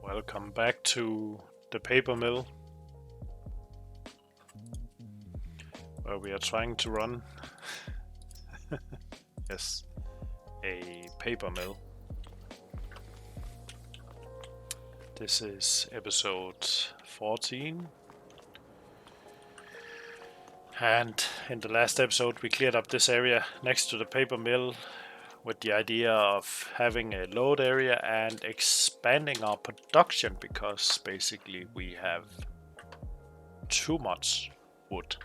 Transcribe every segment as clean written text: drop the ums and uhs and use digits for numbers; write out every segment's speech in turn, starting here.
Welcome back to the paper mill, where we are trying to run yes, a paper mill. This is episode 14, and in the last episode we cleared up this area next to the paper mill with the idea of having a load area and expanding our production, because basically we have too much wood.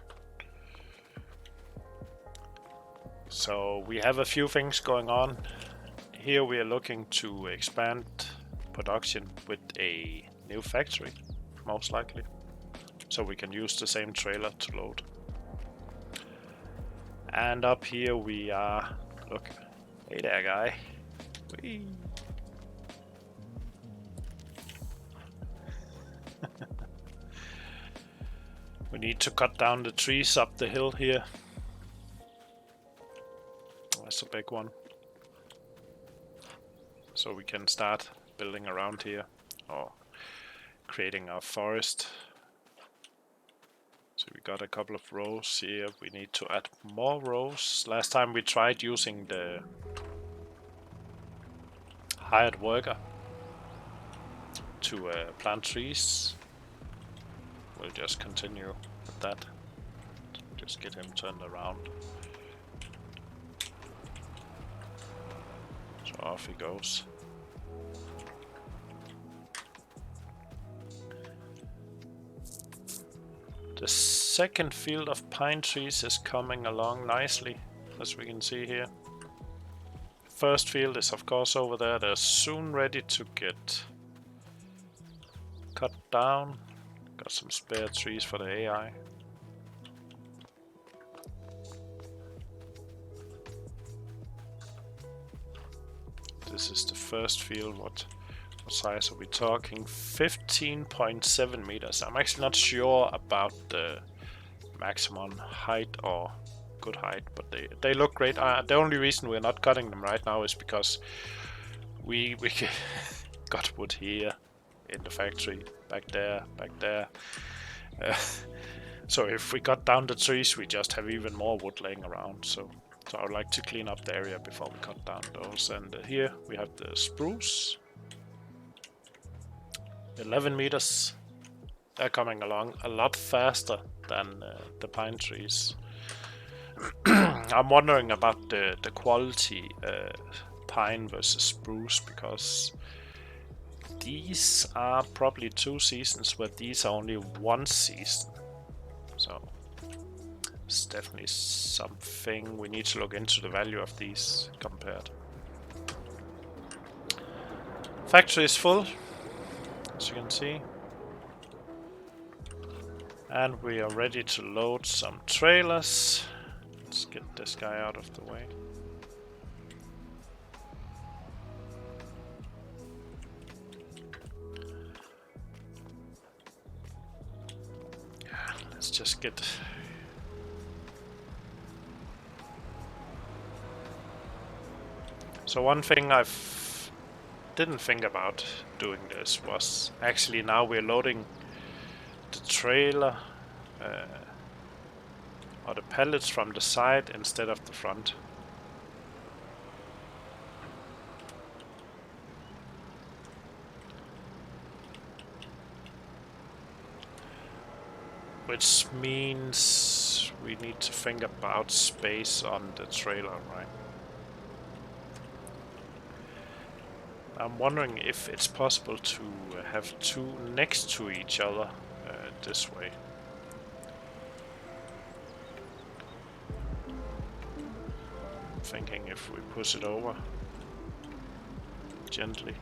So we have a few things going on. Here we are looking to expand production with a new factory, most likely, so we can use the same trailer to load. And up here we are, look, hey there guy. Whee. We need to cut down the trees up the hill here. That's a big one. So we can start building around here, or creating our forest. So we got a couple of rows here. We need to add more rows. Last time we tried using the hired worker to plant trees. We'll just continue with that. Just get him turned around. So off he goes. The second field of pine trees is coming along nicely, as we can see here. First field is of course over there. They're soon ready to get cut down. Got some spare trees for the AI. This is the first field. What size are we talking? 15.7 meters. I'm actually not sure about the maximum height or good height, but they look great. The only reason we're not cutting them right now is because we got wood here in the factory, back there. So if we cut down the trees, we just have even more wood laying around. So I would like to clean up the area before we cut down those. And here we have the spruce. 11 meters. They're coming along a lot faster than the pine trees. I'm wondering about the quality pine versus spruce, because these are probably 2 seasons, where these are only 1 season. So it's definitely something we need to look into, the value of these compared. Factory is full, as you can see. And we are ready to load some trailers. Let's get this guy out of the way. Let's just get... So one thing I didn't think about doing this was actually now we're loading the trailer or the pallets from the side instead of the front. Which means we need to think about space on the trailer, right? I'm wondering if it's possible to have 2 next to each other this way. I'm thinking if we push it over gently.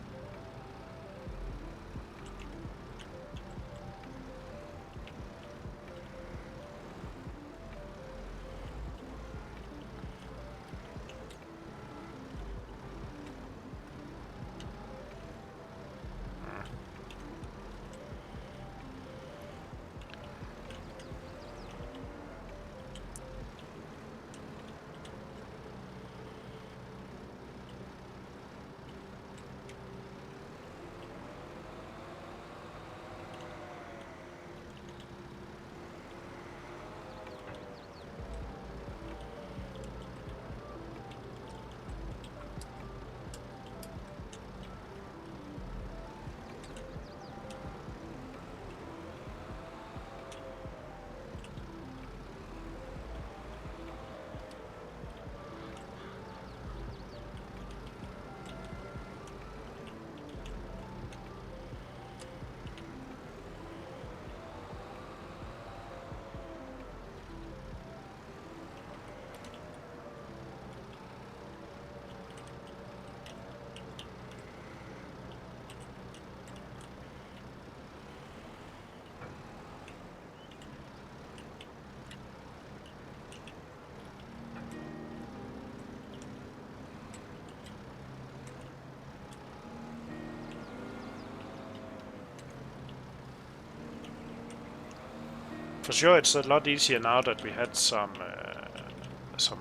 For sure, it's a lot easier now that we had some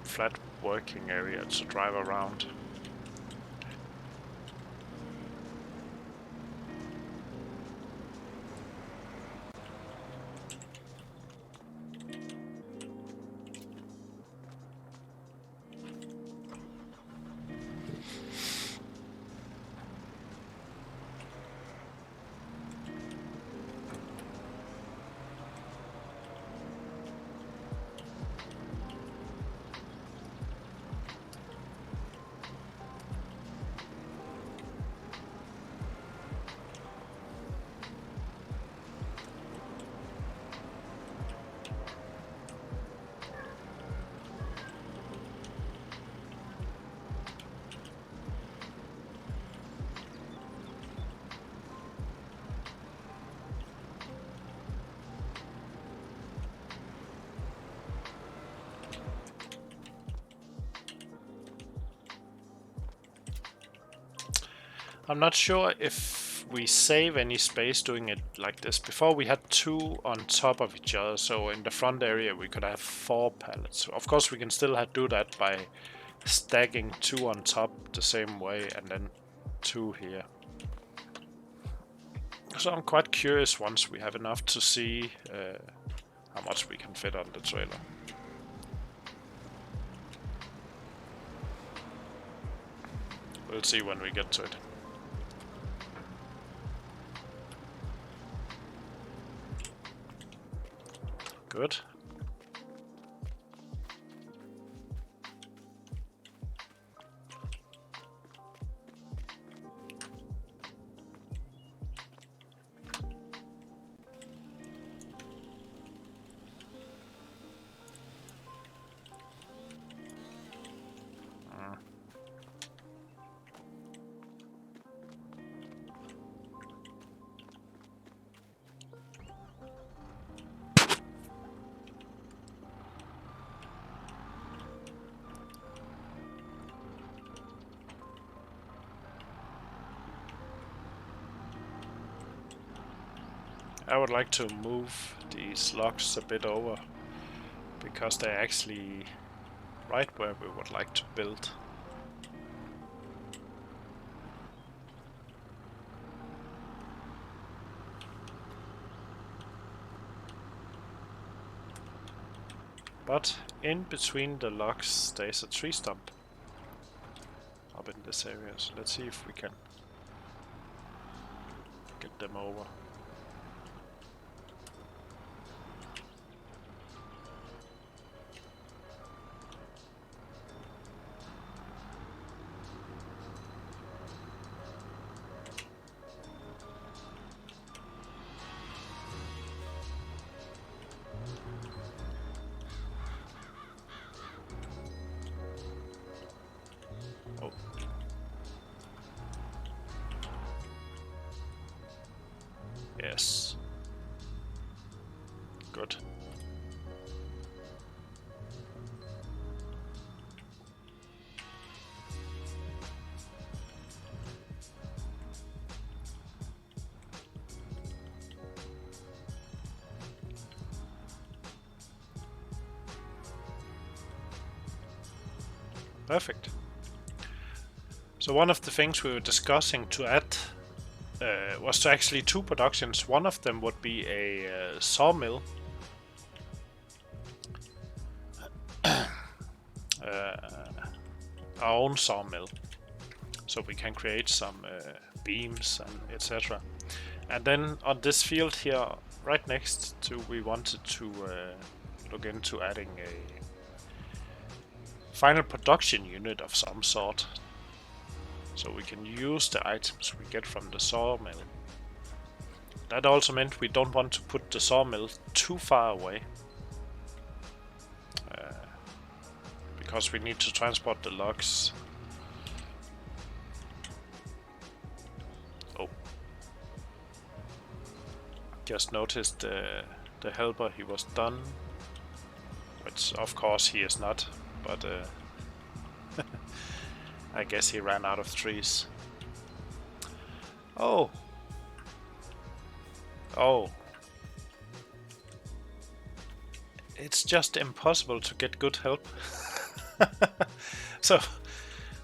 flat working area to drive around. I'm not sure if we save any space doing it like this. Before we had 2 on top of each other, so in the front area we could have 4 pallets. Of course we can still do that by stacking 2 on top the same way and then 2 here. So I'm quite curious once we have enough to see how much we can fit on the trailer. We'll see when we get to it. Good. I would like to move these logs a bit over, because they're actually right where we would like to build. But in between the logs there's a tree stump up in this area, so let's see if we can get them over. Yes. Good. Perfect. So one of the things we were discussing to add was to actually 2 productions. One of them would be a sawmill. Our own sawmill. So we can create some beams and etc. And then on this field here, right next to, we wanted to look into adding a final production unit of some sort. So we can use the items we get from the sawmill. That also meant we don't want to put the sawmill too far away. Because we need to transport the logs. Oh. Just noticed the helper, he was done. Which of course he is not, but I guess he ran out of trees. Oh. Oh. it's just impossible to get good help.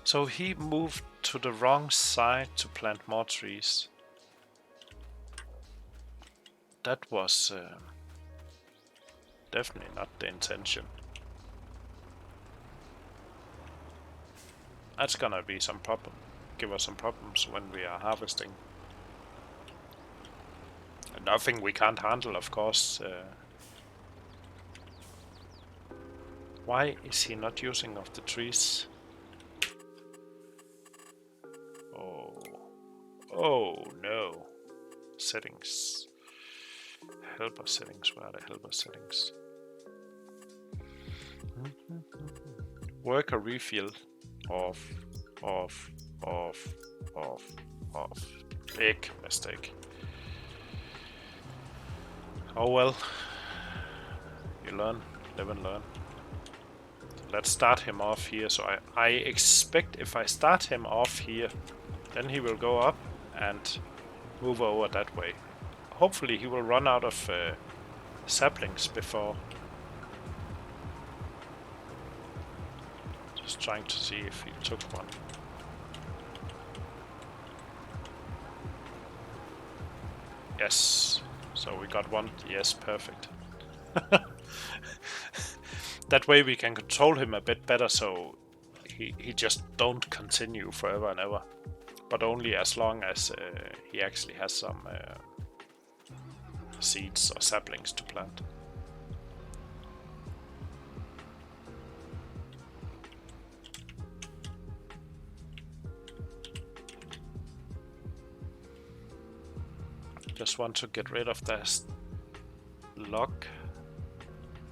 So he moved to the wrong side to plant more trees. That was definitely not the intention. That's gonna be some problem. Give us some problems when we are harvesting. Nothing we can't handle, of course. Why is he not using of the trees? Oh no. Settings. Helper settings. Where are the helper settings? Worker refill. Off. Big mistake. Oh well. You learn. Live and learn. Let's start him off here. So I expect if I start him off here, then he will go up and move over that way. Hopefully he will run out of saplings before. Just trying to see if he took one. Yes. So we got one. Yes, perfect. That way we can control him a bit better, so he just don't continue forever and ever. But only as long as he actually has some seeds or saplings to plant. Just want to get rid of this log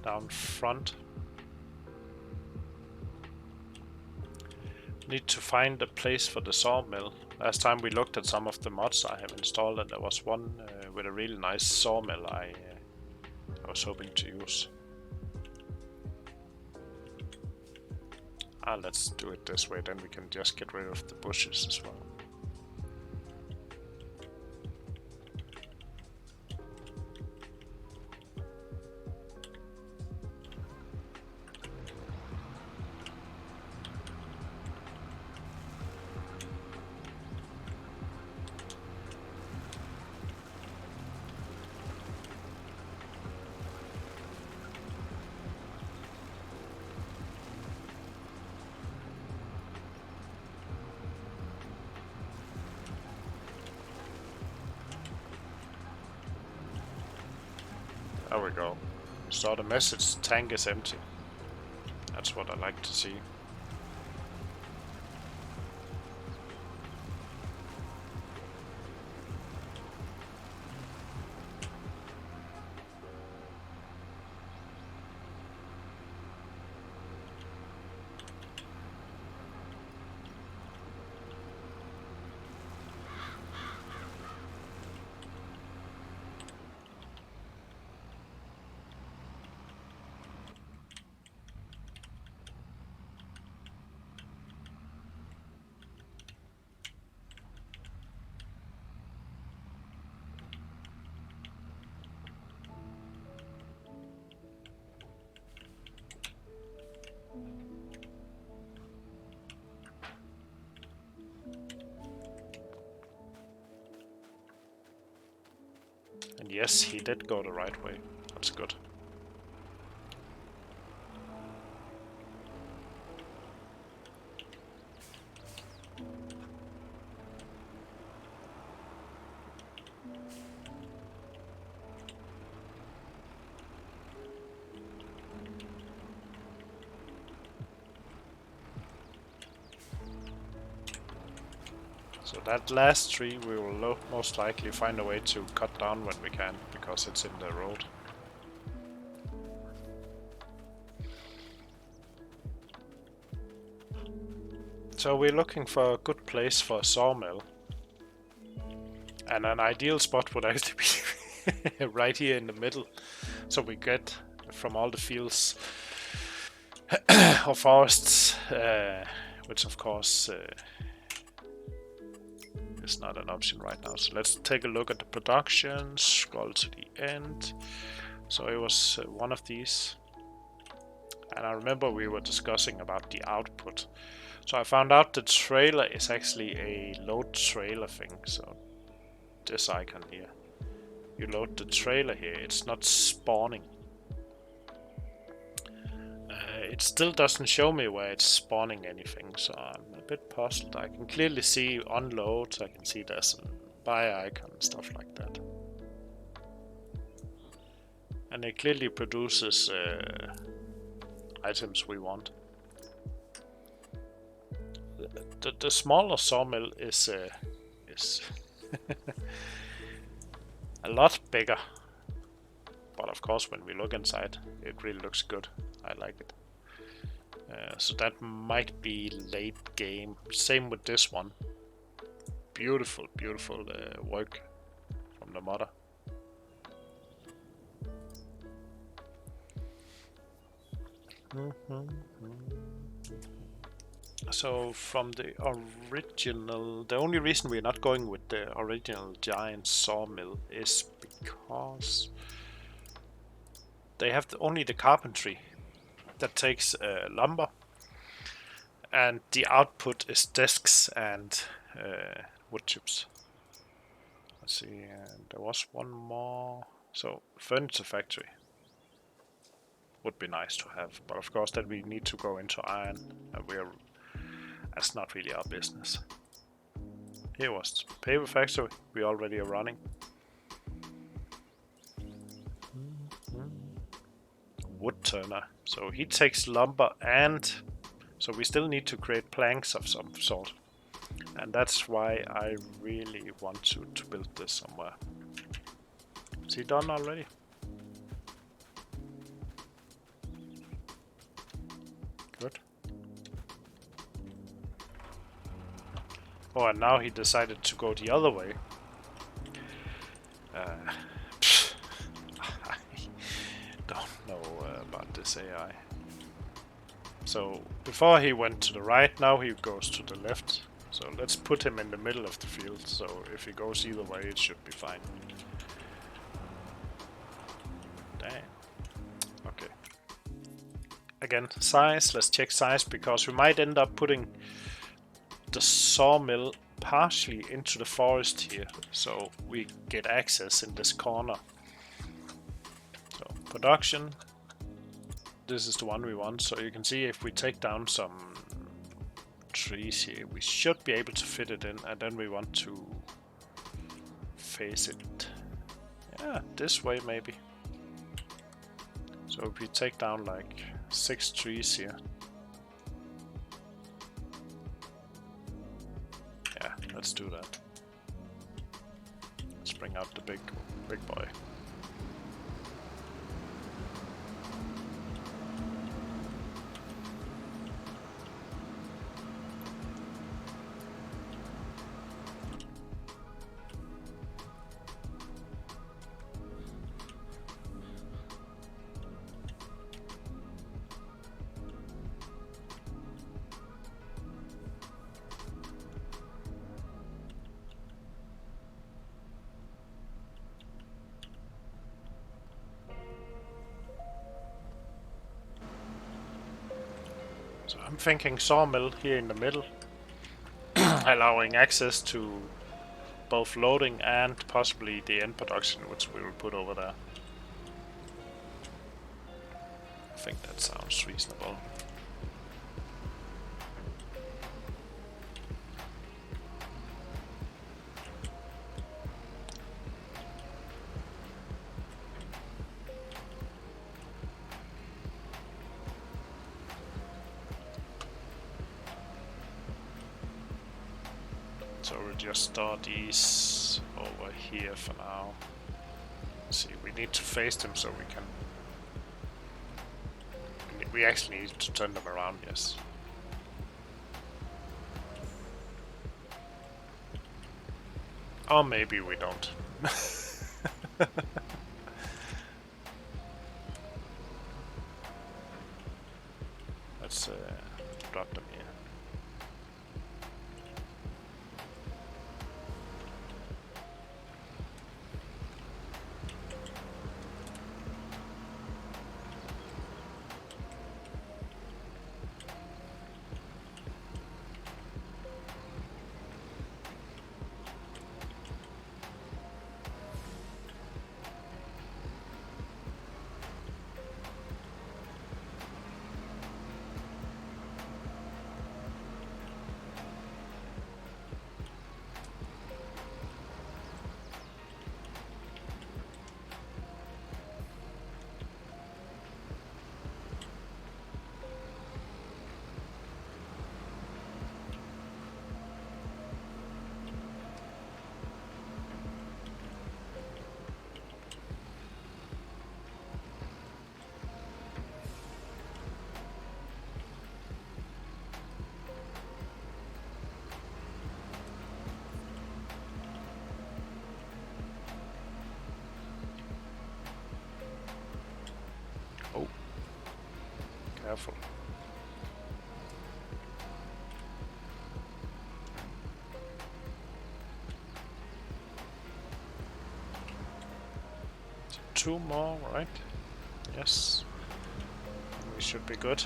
down front. Need to find a place for the sawmill. Last time we looked at some of the mods I have installed, and there was one with a really nice sawmill I was hoping to use. Let's do it this way, then we can just get rid of the bushes as well. There we go. So the message tank is empty. That's what I like to see. And yes, he did go the right way. That's good. So that last tree we will most likely find a way to cut down when we can, because it's in the road. So we're looking for a good place for a sawmill. And an ideal spot would actually be right here in the middle. So we get from all the fields or forests, which of course is not an option right now. So let's take a look at the production, scroll to the end. So it was one of these. And I remember we were discussing about the output. So I found out the trailer is actually a load trailer thing. So this icon here. You load the trailer here, it's not spawning. It still doesn't show me where it's spawning anything, so I'm a bit puzzled. I can clearly see unloads, I can see there's a buy icon and stuff like that. And it clearly produces items we want. The smaller sawmill is a lot bigger. But of course, when we look inside, it really looks good. I like it. So that might be late game. Same with this one. Beautiful, beautiful work from the modder. So from the original, the only reason we're not going with the original giant sawmill is because they have only the carpentry that takes lumber, and the output is desks and wood chips. Let's see, there was one more. So furniture factory would be nice to have, but of course then we need to go into iron, and that's not really our business. Here was the paper factory we already are running. Wood turner, so he takes lumber, and so we still need to create planks of some sort, and that's why I really want to build this somewhere. Is he done already? Good. Oh, and now he decided to go the other way. I don't know about this AI. So before he went to the right, now he goes to the left. So let's put him in the middle of the field, so if he goes either way it should be fine. Damn. Okay. Again, size, let's check size, because we might end up putting the sawmill partially into the forest here, so we get access in this corner. So production, this is the one we want, so you can see if we take down some trees here, we should be able to fit it in, and then we want to face it, yeah, this way maybe. So if we take down like 6 trees here, yeah, let's do that. Let's bring out the big boy. So I'm thinking sawmill here in the middle, allowing access to both loading and possibly the end production, which we will put over there. I think that sounds reasonable. So we'll just store these over here for now. Let's see, we need to face them so we can... We actually need to turn them around, yes. Or maybe we don't. Let's drop them here. careful. So 2 more, right? Yes. We should be good.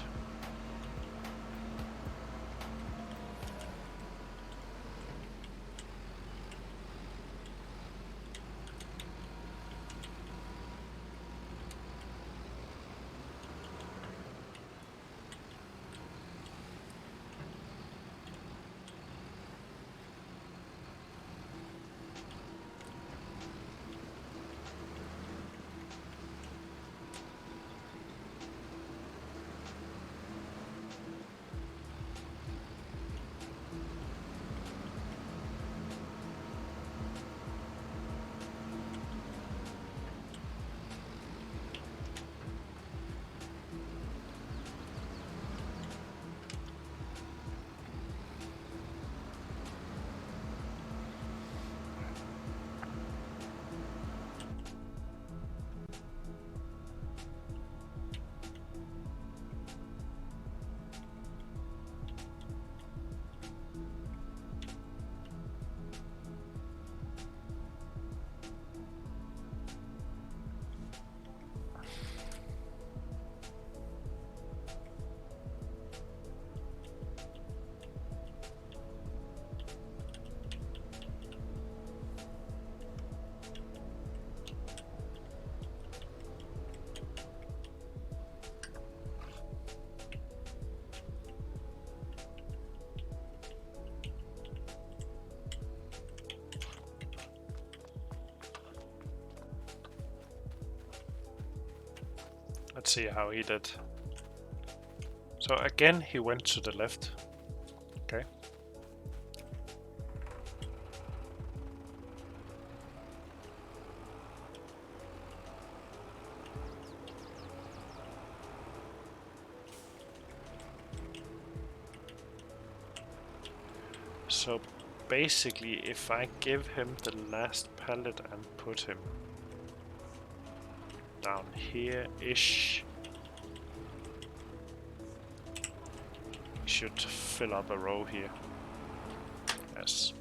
Let's see how he did. So again, he went to the left. Okay. So basically, if I give him the last pallet and put him down here-ish, we should fill up a row here. Yes.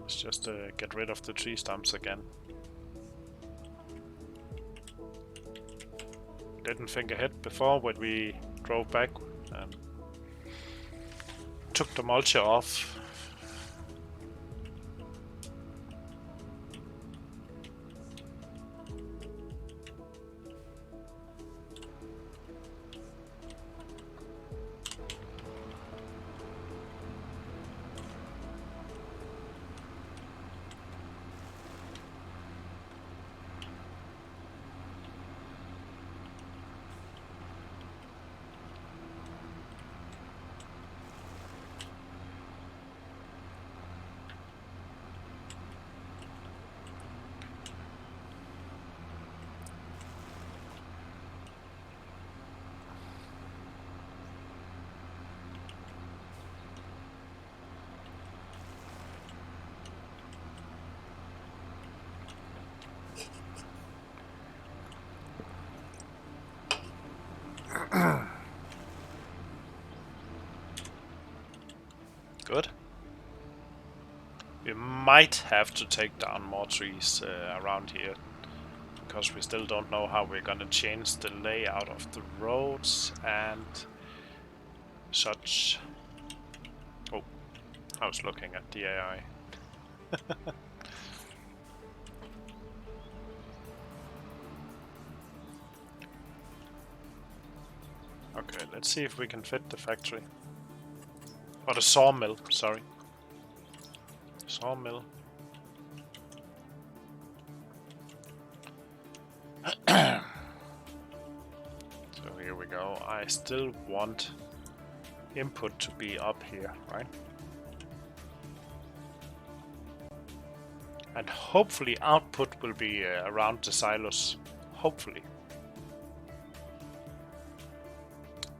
Let's just get rid of the tree stumps again. Didn't think ahead before when we drove back and took the mulcher off. Good. We might have to take down more trees around here, because we still don't know how we're gonna change the layout of the roads and such. Oh, I was looking at the AI. Okay, let's see if we can fit the factory. Or the sawmill, sorry. Sawmill. So here we go. I still want input to be up here, right? And hopefully output will be around the silos. Hopefully.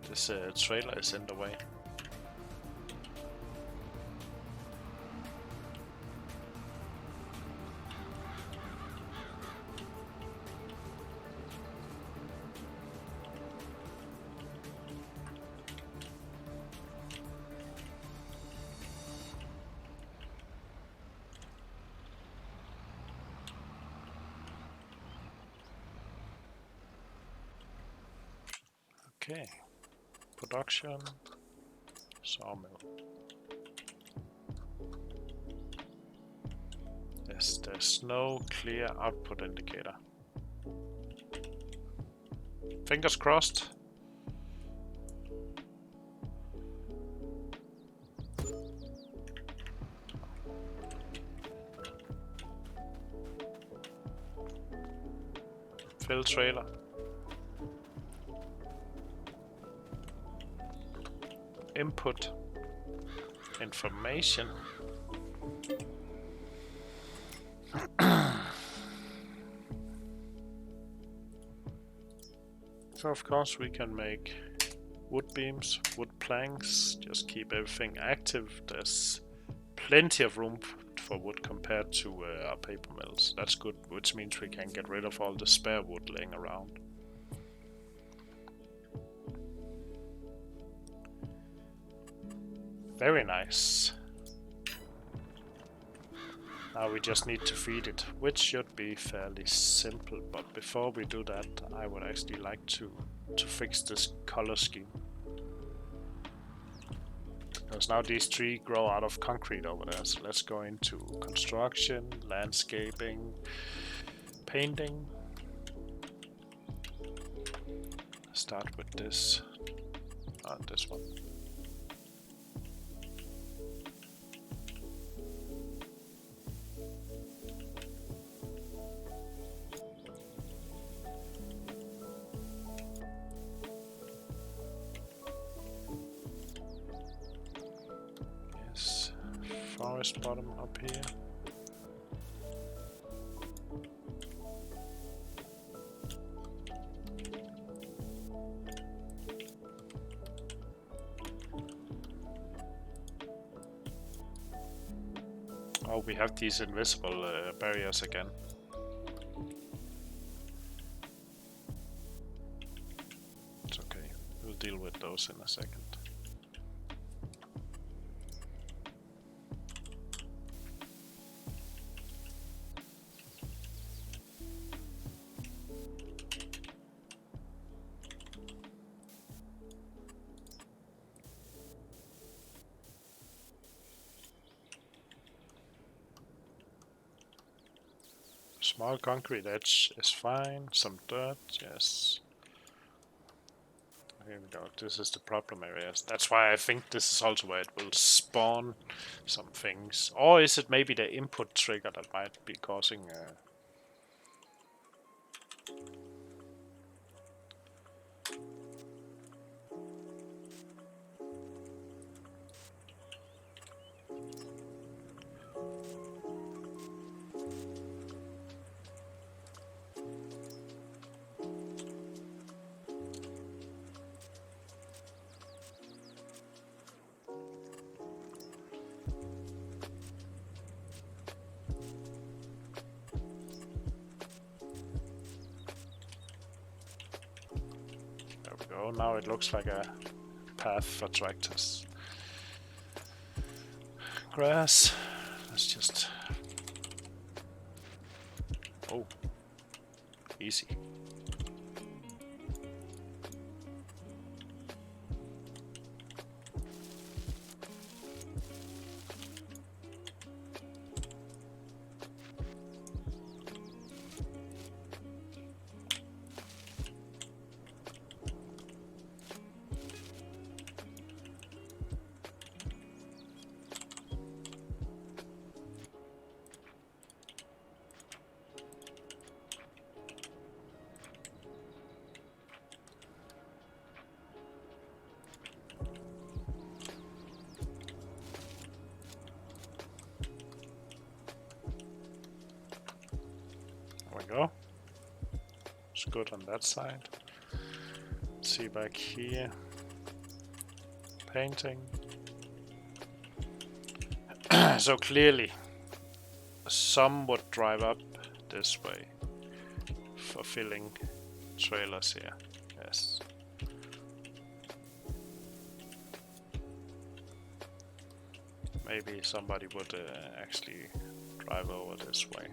This trailer is in the way. Okay. Production. Sawmill. Yes, there's no clear output indicator. Fingers crossed. Fill trailer. Input information. So of course we can make wood beams, wood planks, just keep everything active. There's plenty of room for wood compared to our paper mills. That's good, which means we can get rid of all the spare wood laying around. Very nice. Now we just need to feed it, which should be fairly simple, but before we do that I would actually like to fix this color scheme. Because now these trees grow out of concrete over there, so let's go into construction, landscaping, painting. Start with this, this one. Forest bottom up here. Oh, we have these invisible barriers again. It's okay, we'll deal with those in a second. Small concrete edge is fine. Some dirt, yes. Here we go. This is the problem areas. That's why I think this is also where it will spawn some things. Or is it maybe the input trigger that might be causing now it looks like a path for tractors. Grass. Let's just... Oh. Easy. Go. It's good on that side. Let's see back here. Painting. So clearly, some would drive up this way for filling trailers here. Yes. Maybe somebody would actually drive over this way.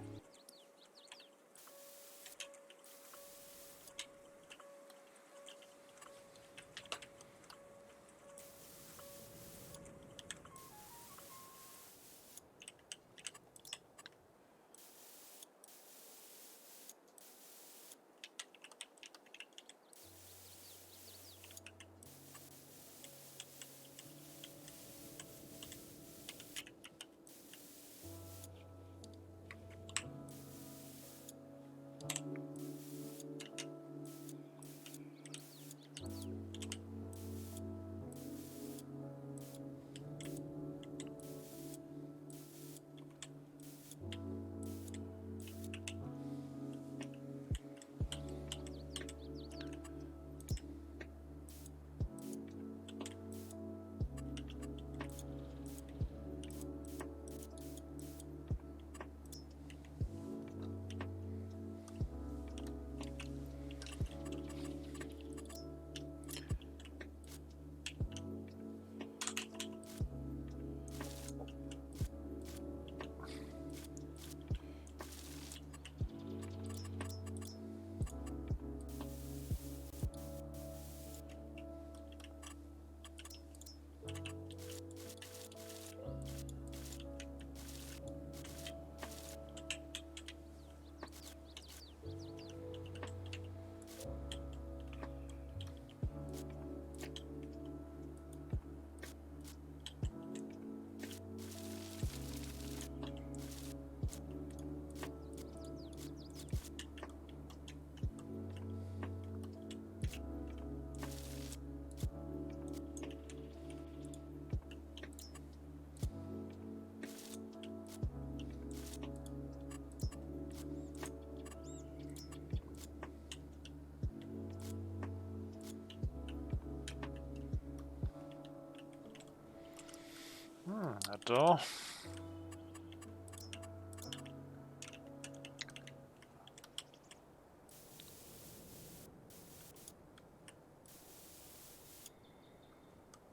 A door.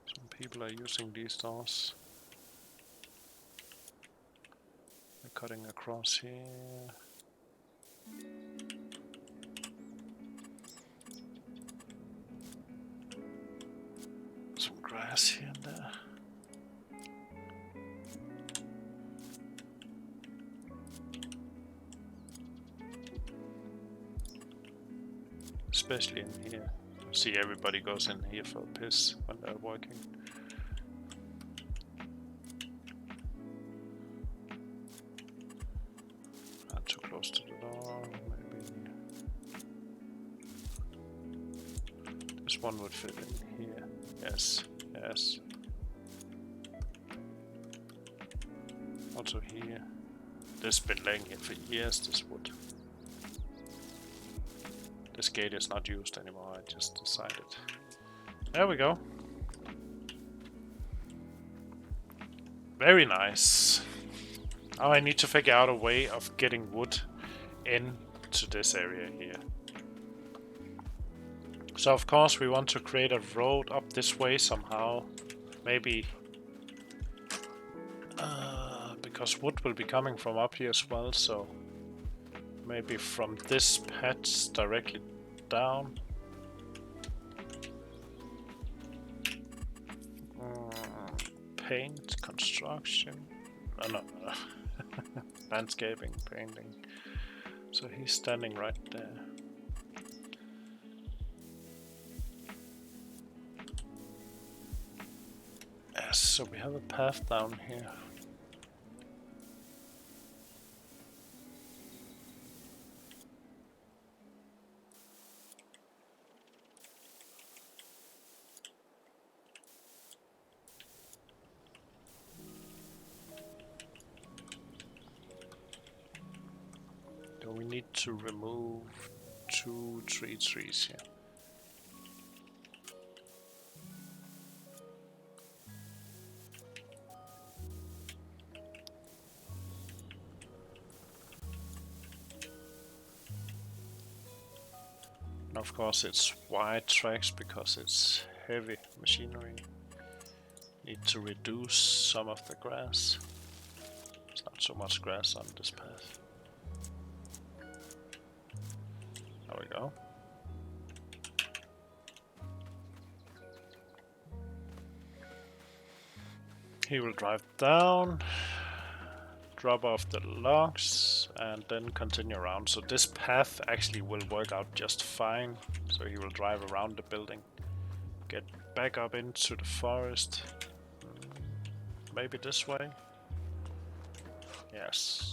Some people are using these doors. They're cutting across here. Some grass here and there. Especially in here. See, everybody goes in here for a piss when they're working. Not too close to the door, maybe. This one would fit in here. Yes, yes. Also here. This has been laying here for years, this wood. This gate is not used anymore, I just decided. There we go. Very nice. Now I need to figure out a way of getting wood into this area here. So of course we want to create a road up this way somehow. Maybe because wood will be coming from up here as well, so maybe from this patch directly down. Paint, construction. Oh, no. Landscaping, painting. So he's standing right there. Yes, so we have a path down here. We need to remove 2, 3 trees here. And of course it's wide tracks because it's heavy machinery. Need to reduce some of the grass. There's not so much grass on this path. There we go. He will drive down, drop off the logs, and then continue around. So this path actually will work out just fine. So he will drive around the building, get back up into the forest. Maybe this way? Yes.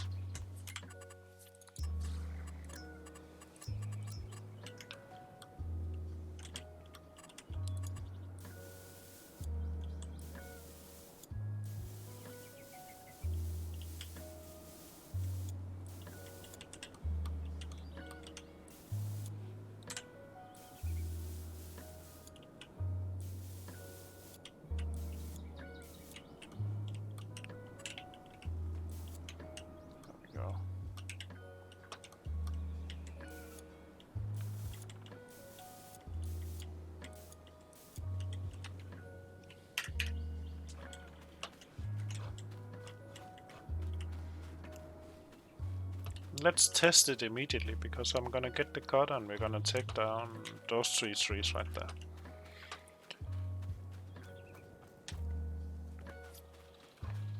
Let's test it immediately, because I'm gonna get the cut and we're gonna take down those 3 trees right there.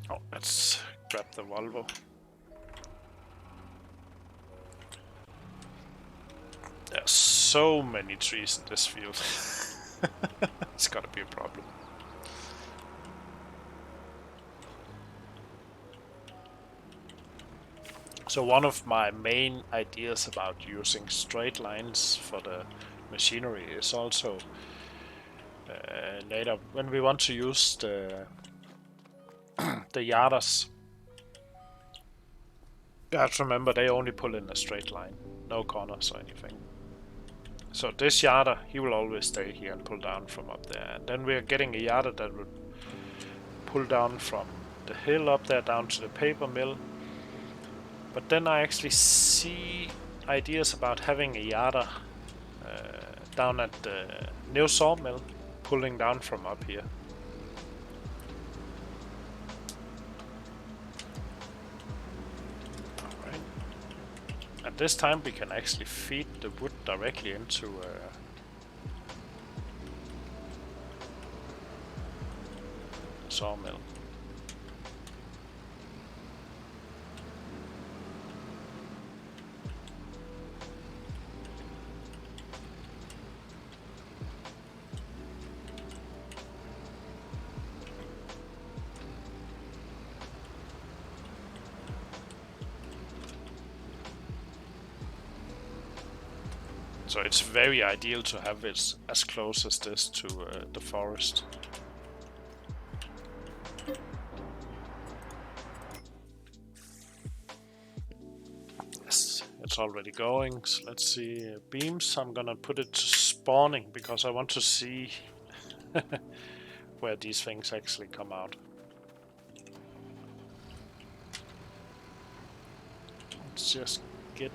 Oh, let's grab the Volvo. There's so many trees in this field. It's gotta be a problem. So one of my main ideas about using straight lines for the machinery is also later when we want to use the yarders. You have to remember they only pull in a straight line, no corners or anything. So this yarder, he will always stay here and pull down from up there. And then we are getting a yarder that will pull down from the hill up there down to the paper mill. But then I actually see ideas about having a yarder down at the new sawmill, pulling down from up here. Alright. And this time we can actually feed the wood directly into the sawmill. So it's very ideal to have it as close as this to the forest. Yes, it's already going. So let's see, beams, I'm gonna put it to spawning because I want to see where these things actually come out. Let's just get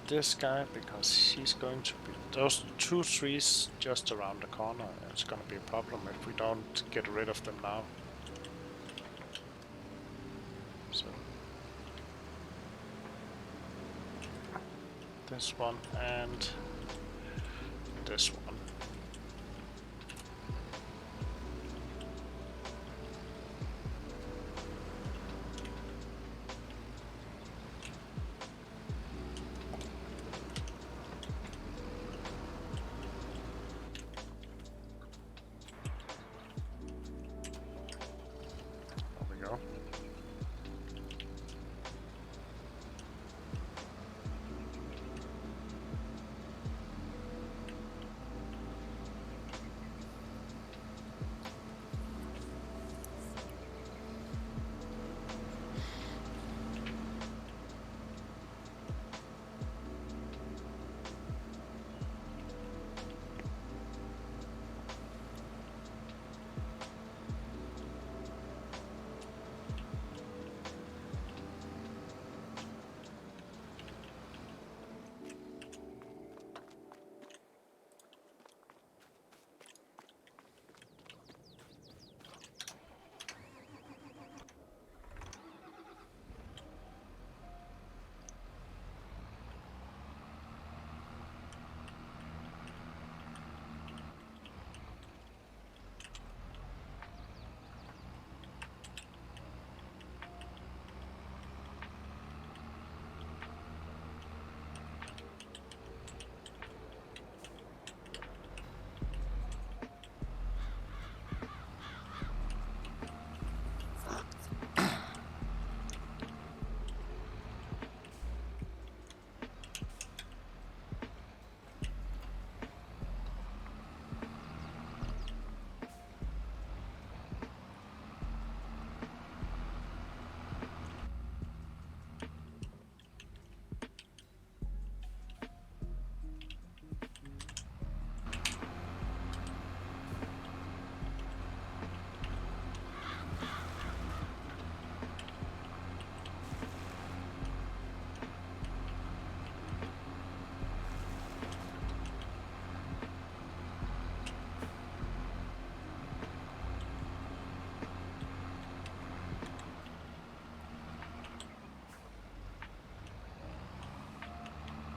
this guy because he's going to be those 2 trees just around the corner. It's going to be a problem if we don't get rid of them now. So this one and this one.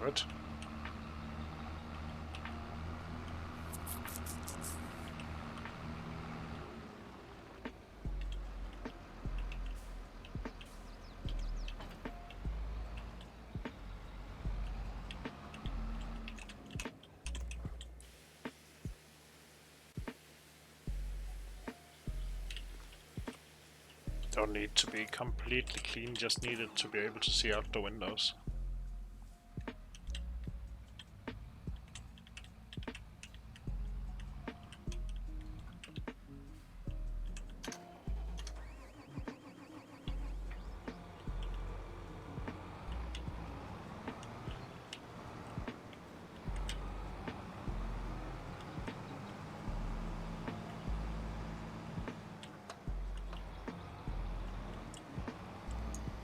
Good. Don't need to be completely clean, just need it to be able to see out the windows.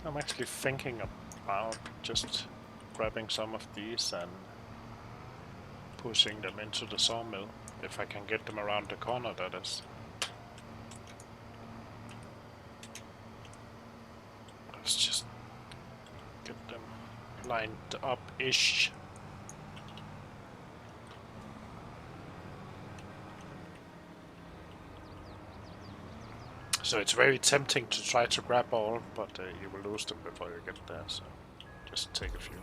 I'm actually thinking about just grabbing some of these and pushing them into the sawmill, if I can get them around the corner, that is. Let's just get them lined up-ish. So it's very tempting to try to grab all, but you will lose them before you get there, so just take a few.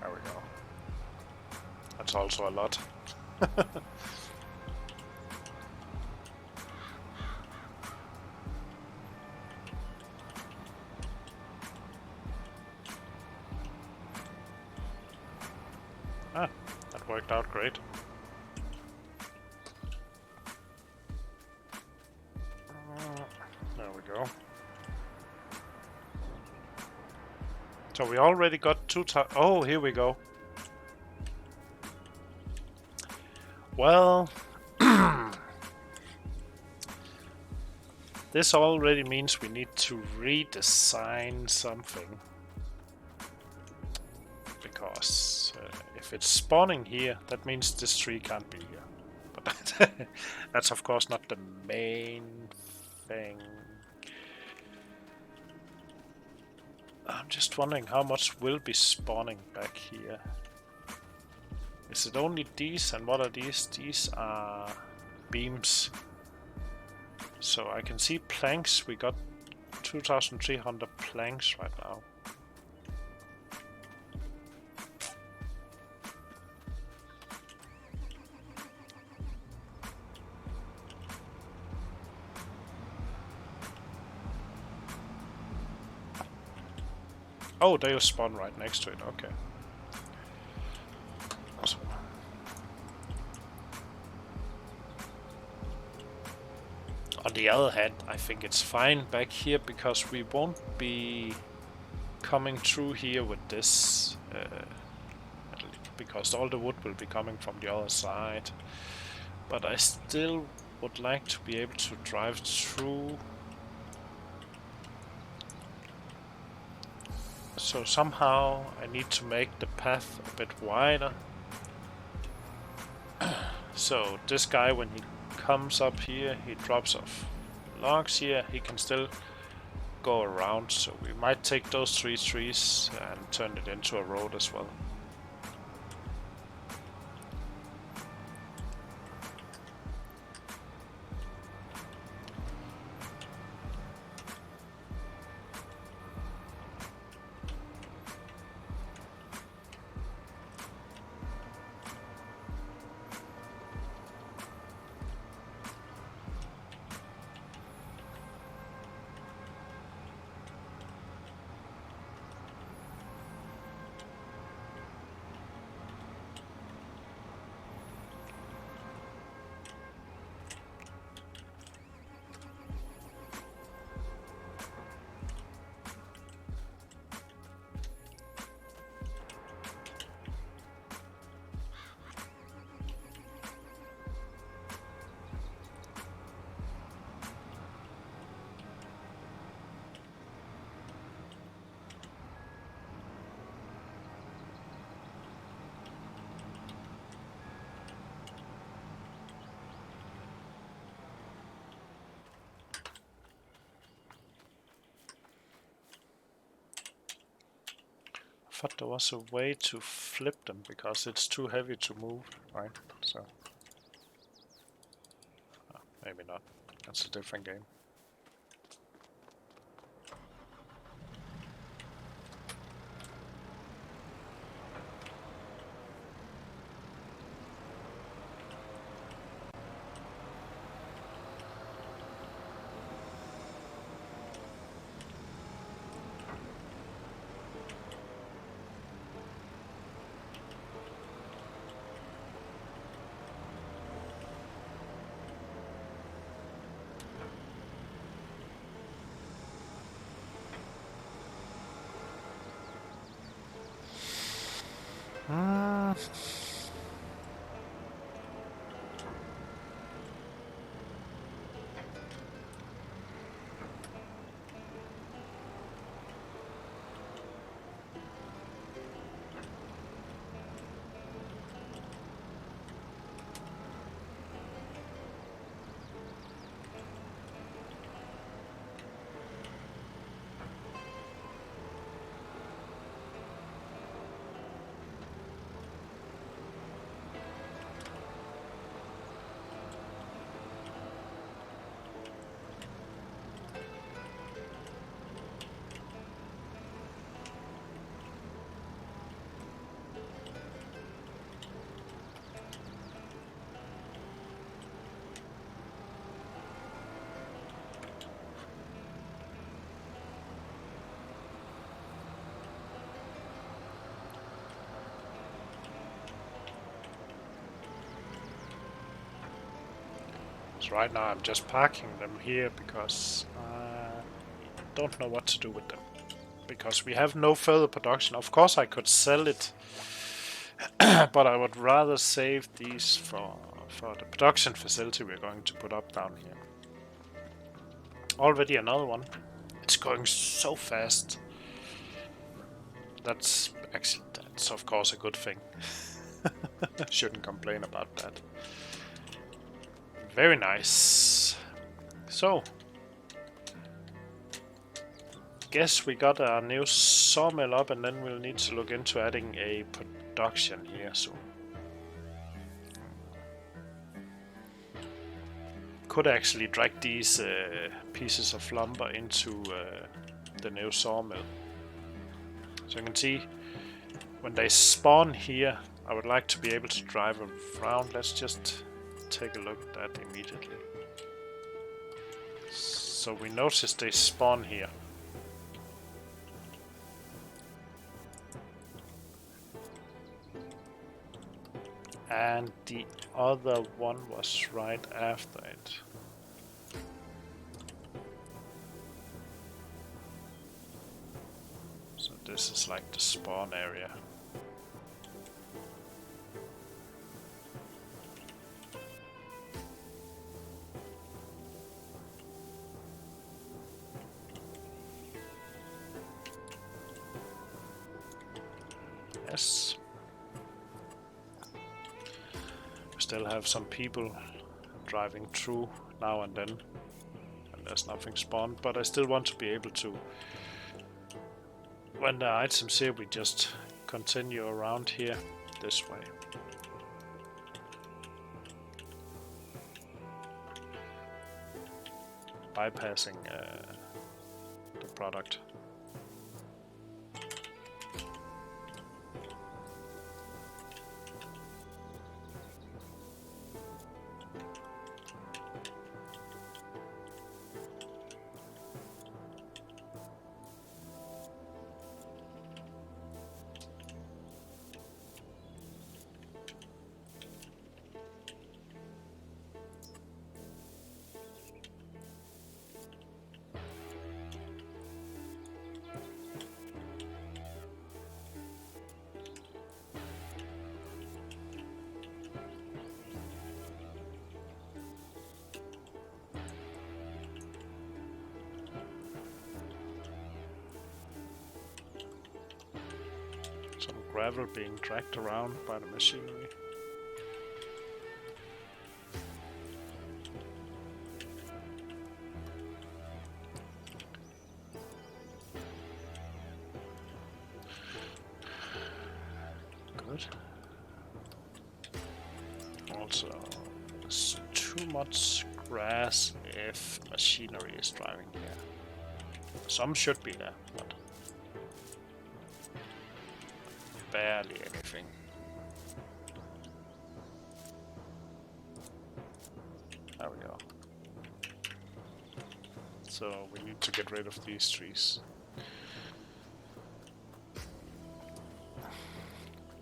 There we go. That's also a lot. Ah, that worked out great. There we go. So we already got 2 times. Oh, here we go. Well, this already means we need to redesign something. Because if it's spawning here, that means this tree can't be here. But that's of course not the main thing. I'm just wondering how much will be spawning back here. Is it only these, and what are these? These are beams. So I can see planks. We got 2,300 planks right now. Oh, they'll spawn right next to it, okay. So. On the other hand, I think it's fine back here because we won't be coming through here with this, because all the wood will be coming from the other side. But I still would like to be able to drive through. So somehow I need to make the path a bit wider. So this guy, when he comes up here, he drops off logs here, he can still go around. So we might take those 3 trees and turn it into a road as well. I thought there was a way to flip them because it's too heavy to move, right? So maybe not. That's a different game. So right now I'm just parking them here because I don't know what to do with them. Because we have no further production. Of course I could sell it, but I would rather save these for the production facility we're going to put up down here. Already another one. It's going so fast. That's of course a good thing. Shouldn't complain about that. Very nice. So, guess we got our new sawmill up, and then we'll need to look into adding a production here soon. Could actually drag these pieces of lumber into the new sawmill. So you can see when they spawn here, I would like to be able to drive around. Let's just take a look at that immediately. So we notice they spawn here. And the other one was right after it. So this is like the spawn area. Yes. Still have some people driving through now and then, and there's nothing spawned, but I still want to be able to, when the items here, we just continue around here this way. Bypassing the product. Some gravel being dragged around by the machinery. Good. Also, there's too much grass if machinery is driving here. Some should be there, but barely anything. There we go. So we need to get rid of these trees.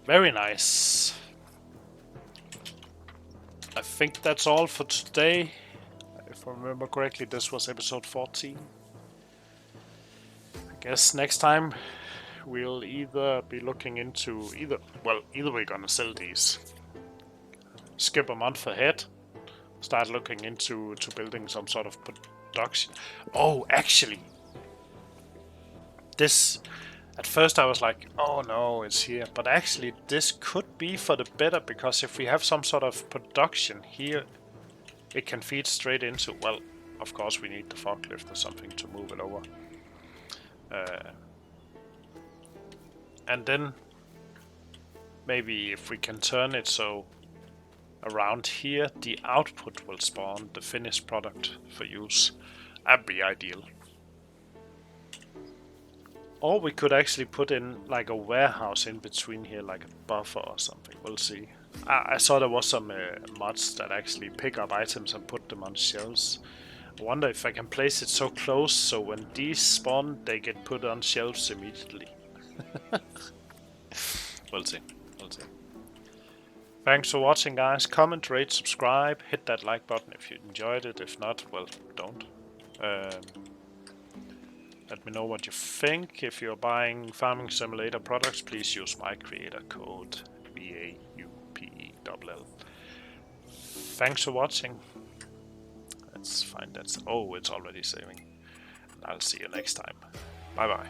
Very nice. I think that's all for today. If I remember correctly, this was episode 14. I guess next time we'll either be looking into either we're gonna sell these, skip a month ahead, start looking into building some sort of production. Oh, actually, this, at first I was like, oh no, it's here, but actually this could be for the better, because if we have some sort of production here, it can feed straight into, well, of course we need the forklift or something to move it over. And then maybe if we can turn it so around here the output will spawn the finished product for use, that'd be ideal. Or we could actually put in like a warehouse in between here, like a buffer or something. We'll see. I saw there was some mods that actually pick up items and put them on shelves. I wonder if I can place it so close so when these spawn, they get put on shelves immediately. We'll see. We'll see. Thanks for watching, guys. Comment, rate, subscribe. Hit that like button if you enjoyed it. If not, well, don't. Let me know what you think. If you're buying Farming Simulator products, please use my creator code VAUPELL. Thanks for watching. Let's find that. Oh, it's already saving. I'll see you next time. Bye bye.